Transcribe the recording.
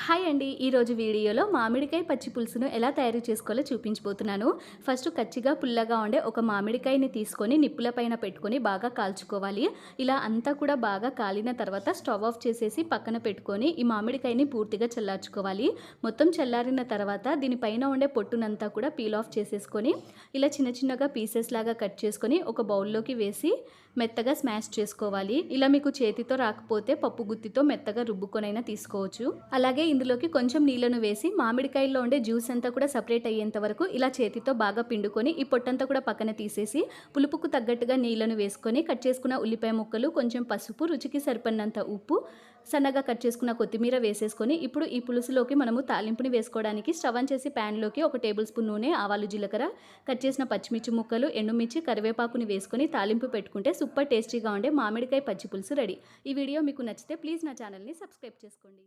Hi అండి. ఈరోజు వీడియోలో మామిడికాయ పచ్చి పులుసును ఎలా తయారు చేసుకోవాలో చూపించబోతున్నాను. ఫస్ట్ కచ్చిగా పుల్లగా ఉండే ఒక మామిడికాయని తీసుకొని నిప్పుల పైన పెట్టుకొని బాగా కాల్చుకోవాలి. ఇలా అంతా కూడా బాగా కాలిన తర్వాత స్టవ్ ఆఫ్ చేసేసి పక్కన పెట్టుకొని ఈ మామిడికాయని పూర్తిగా చల్లార్చుకోవాలి. మొత్తం చల్లారిన తర్వాత దీనిపైన ఉండే పొట్టునంతా కూడా పీల్ ఆఫ్ చేసేసుకొని ఇలా చిన్న చిన్నగా పీసెస్ లాగా కట్ చేసుకొని ఒక బౌల్లోకి వేసి మెత్తగా స్మాష్ చేసుకోవాలి. ఇలా మీకు చేతితో రాకపోతే పప్పు గుత్తితో మెత్తగా రుబ్బుకొనైనా తీసుకోవచ్చు. అలాగే ఇందులోకి కొంచెం నీళ్లను వేసి మామిడికాయల్లో ఉండే జ్యూస్ అంతా కూడా సపరేట్ అయ్యేంత వరకు ఇలా చేతితో బాగా పిండుకొని ఈ పొట్టంతా కూడా పక్కన తీసేసి పులుపుకు తగ్గట్టుగా నీళ్లను వేసుకొని కట్ చేసుకున్న ఉల్లిపాయ ముక్కలు, కొంచెం పసుపు, రుచికి సరిపడినంత ఉప్పు, సన్నగా కట్ చేసుకున్న కొత్తిమీర వేసేసుకొని ఇప్పుడు ఈ పులుసులోకి మనము తాలింపుని వేసుకోవడానికి స్టవ్ ఆన్ చేసి ప్యాన్లోకి 1 టేబుల్ స్పూన్ నూనె, ఆవాలు, జీలకర్ర, కట్ చేసిన పచ్చిమిర్చి ముక్కలు, ఎండుమిర్చి, కరివేపాకుని వేసుకొని తాలింపు పెట్టుకుంటే సూపర్ టేస్టీగా ఉండే మామిడికాయ పచ్చి పులుసు రెడీ. ఈ వీడియో మీకు నచ్చితే ప్లీజ్ నా ఛానల్ని సబ్స్క్రైబ్ చేసుకోండి.